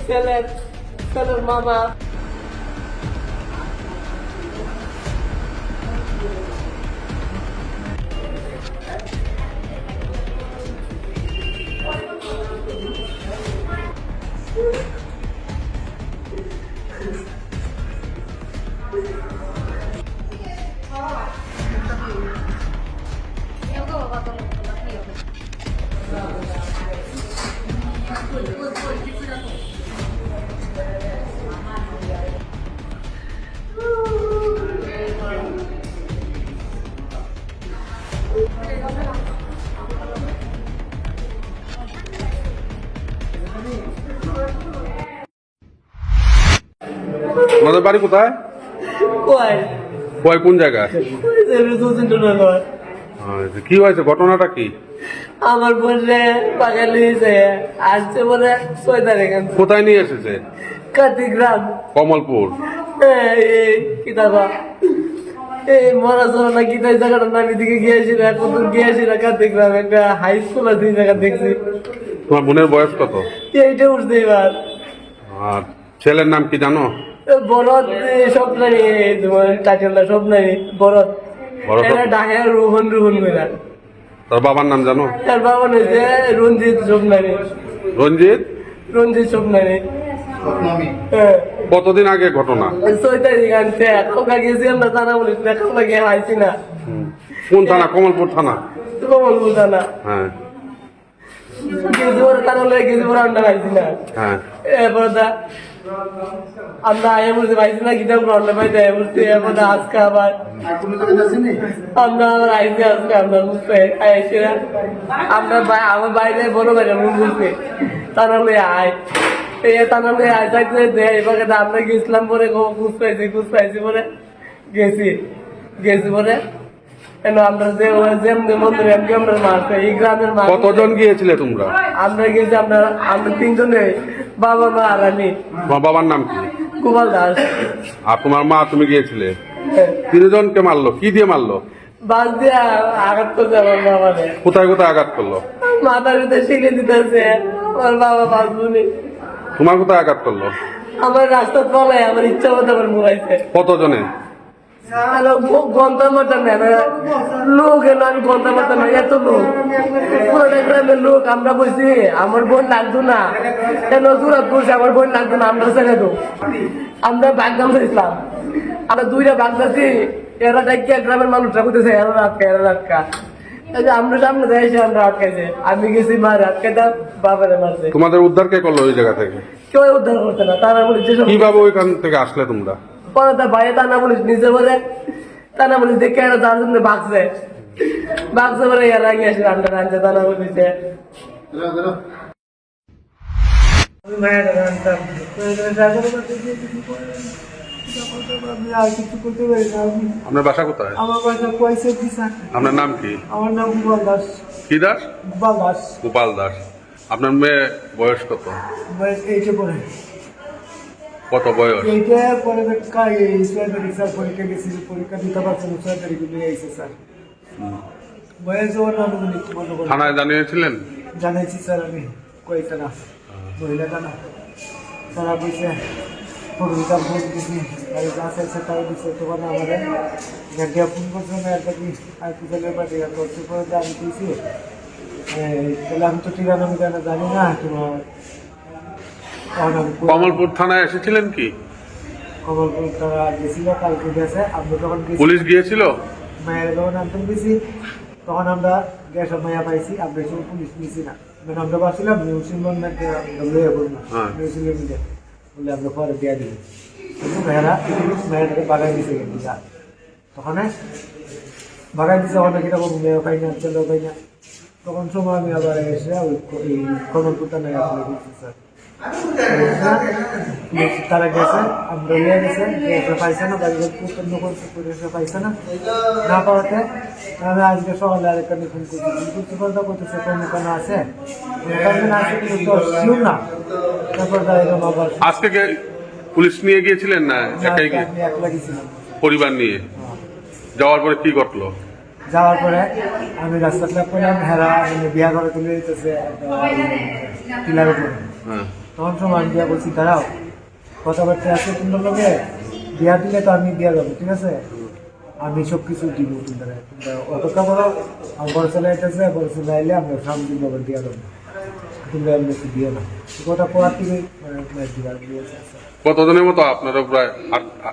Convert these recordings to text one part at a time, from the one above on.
ছেলের মামা। তোমাদের বাড়ি কোথায়? কয় কোন জায়গায়? কি হয়েছে, ঘটনাটা কি? আমার বোনে বাগান নিয়েছে, আসছে বলে 6 তারিখ। কোথায় নিয়ে এসেছে? কাতিগ্রাম, কমলপুর। কিতাবা এই মরাচরা না কি তাই জায়গাটার নাম, এদিকে গিয়েছি না, কত গিয়েছি না। কাতিগ্রাম একটা হাই স্কুল আছে, এই জায়গা দেখছি। তোমার বোনের বয়স কত? এইটা উঠছে এবার। আর ছেলের নাম কি জানো? বরদ স্বপ্নানি, তোমার টাইটেলটা স্বপ্নানি বরদ। বরদ। এরা ডাকে রোহন কইরা। তার বাবার নাম জানো? তার বাবা হচ্ছে রঞ্জিত স্বপ্নানি। রঞ্জিত স্বপ্নানি। কতদিন আগে ঘটনা? 6 তারিখ আনছে। ওকা গেছি আমরা, থানা বলিস না, ওকা গিয়ে হাইছি না। কোন থানা? কমলপুর থানা। কমলপুর থানা। হ্যাঁ গেছি ওরা, থানা লয়ে গেছি ওরা, আমরা হাইছি না। হ্যাঁ। এরপর আমরা আয়া বলতে পাইছি না, কিতাব রান্না পাইতে বলতে। এরপর আজকে আবার আমরা আইসি, আজকে আমরা বুঝতে আইসি না। আমরা আমার বাইরে বড় বাইরে মন বলতে টানা লয়ে আয়, এই টানা লয়ে আয় থাকতে দেয়। এবার আমরা গেছিলাম পরে, খুঁজ পাইছি পরে গেছি পরে আমরা যে যেমনি মন্দিরে আমরা মারছে এই গ্রামের মানুষ। কতজন গিয়েছিলে তোমরা? আমরা গেছি, আমরা 3 জনে, বাবা মা আর আমি। তোমার বাবার নাম কি? গোপাল দাস। আর তোমার মা, তুমি গিয়েছিলে? 3 জনকে মারলো, কি দিয়ে মারলো? বাস দিয়ে আঘাত করছে আমার বাবারে। কোথায় কোথায় আঘাত করলো? মাথার ভিতরে শিখে দিতেছে, আমার বাবা বাঁচবনি। তোমার কোথায় আঘাত করলো? আমার রাস্তা তলায় আমার ইচ্ছা মতো আমার মোবাইছে। কতজনে? গন্তা মারতাম না, লোক এলো, আমি গন্তা মারতাম না, এত লোক, পুরোটা গ্রামের লোক। আমরা বলছি আমার বোন লাগতো না, কেন জোরাত করছে, আমার বোন লাগতো না, আমরা ছেড়ে দো। আমরা বাগদাম ধরেছিলাম, আমরা 2টা বাগদাছি। এরা ডাকিয়া গ্রামের মানুষরা করতেছে এরা রাতকা। আমরা সামনে যাইছি, আমরা আটকাইছে। আমি গেছি মার আটকাইতাম, বাবারে মারছে। তোমাদের উদ্ধার কে করলো ওই জায়গা থেকে? কেউ উদ্ধার করতে না, তারা বলেছে কিভাবে ওইখান থেকে আসলে তোমরা? পরে তার ভাইয়ে থানা পুলিশ নিজে বলে, থানা পুলিশ দেখে এরা যার জন্য বাগছে বলে এরা গিয়ে আসলে আন্ডার আনছে থানা পুলিশে। আপনার বাসা কোথায়? আমার বাসা পয়সা। আপনার নাম কি? আমার নাম গোপাল দাস। কি দাস? গোপাল দাস। গোপাল দাস। আপনার মেয়ে বয়স কত? বয়স 8 পরে। কত বয়স? এইটা পরে পরীক্ষা গেছিল, পরীক্ষা দিতে পারছে না, 6 তারিখে নিয়ে আইসে স্যার। বয়স ওর আনুমানিক মনে করেন। থানায় জানিয়েছিলেন? জানাইছি স্যার, আমি কয়েকটা না মহিলা থানা। তারা বলছে পরীক্ষা ফোন দিছি, আর যা চাইছে তাই দিচ্ছে। তখন আমাদের ঘাটিয়া ফোন করছে না, একটা কি আর কি ছেলের পাঠিয়ে করছে। পরে আমি দিয়েছি, তাহলে আমি তো ঠিকানা মিটানা জানি না তোমার। কমলপুর থানায় এসেছিলেন কি? কমলপুর তারা গেছিল কালকে গেছে। আমরা যখন পুলিশ গিয়েছিল? মায়ের যখন আনতে গেছি তখন আমরা গ্যাস মায়া পাইছি, আমরা সব পুলিশ নিয়েছি না। মানে আমরা ভাবছিলাম নিউজিল্যান্ড লইয়া বলবো, নিউজিল্যান্ডে বলে আমরা পরে দিয়ে দিই। কিন্তু মেয়েটাকে বাগাই দিছে কিন্তু যা তখন বাগাই দিছে, অনেক এরকম মেয়ে পাই না, ছেলেও পাই না। তখন সময় আমি আবার এসে ওই কমলপুরটা নেই আসলে দিচ্ছি স্যার। তারা গেছে, আমরা নিয়ে গেছে, পাইছে না, বাড়ি পছন্দ করছে, পুলিশে পাইছে না। না পাওয়াতে আমি আজকে সকালে আরেকটা ফোন করছি, কথা করতেছে কোন আছে কিন্তু শিউ না। তারপর আবার আজকে পুলিশ নিয়ে গিয়েছিলেন না একাই? আমি একলা গেছিলাম পরিবার নিয়ে। যাওয়ার পরে কি ঘটলো? যাওয়ার পরে আমি রাস্তাটা করলাম, হেরা বিয়া করে তুলে দিতেছে টিলার উপরে। তখন সময় আমি দিয়া বলছি দাঁড়াও কথাবার্তা আছে তোমার লগে বিয়া দিলে তো আমি দিয়া যাবো ঠিক আছে আমি সব কিছু দিব তোমরা অপেক্ষা করো আমার বড় ছেলে আইতেছে বড় ছেলে আইলে আমরা সামনে বাবা দিয়া দেবো তোমরা এমনি একটু দিয়ে না কথা পড়ার থেকে দিবার দিয়েছে কতজনের মতো আপনার প্রায়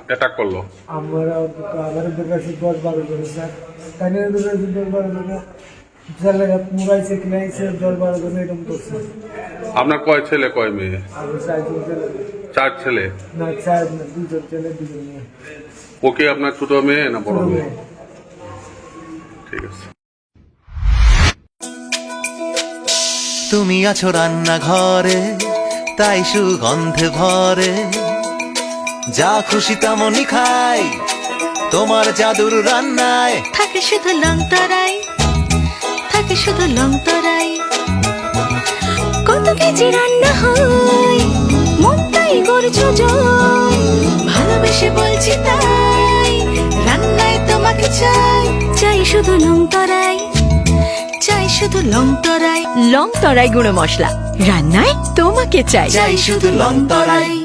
অ্যাটাক করলো? আমরা অন্তত আমাদের কাছে 10-12 জন স্যার কানের কাছে 10-12 জন ছেলেরা মুরাইছে কিনাইছে 10-12 জন এরকম করছে আপনার কয় ছেলে কয় মেয়ে? আমি 4 জন ছেলে 4 ছেলে। না 4 না 2 জন ছেলে 2 জন মেয়ে ও কি আপনার ছোট মেয়ে না বড় ছোট মেয়ে? মেয়ে। ঠিক আছে। তুমি আছো রান্নাঘরে তাই সুগন্ধে ভরে যা খুশি তেমনই খাই তোমার জাদুর রান্নায় থাকে শুধু লং তরাই থাকে শুধু লং তরাই কত কেজি রান্না হয় মন তাই করছো জয় ভালোবেসে বলছি তাই রান্নায় তোমাকে চাই চাই শুধু লং তরাই চাই শুধু লং তরাই গুঁড়ো মশলা রান্নায় তোমাকে চাই চাই শুধু লং তরাই।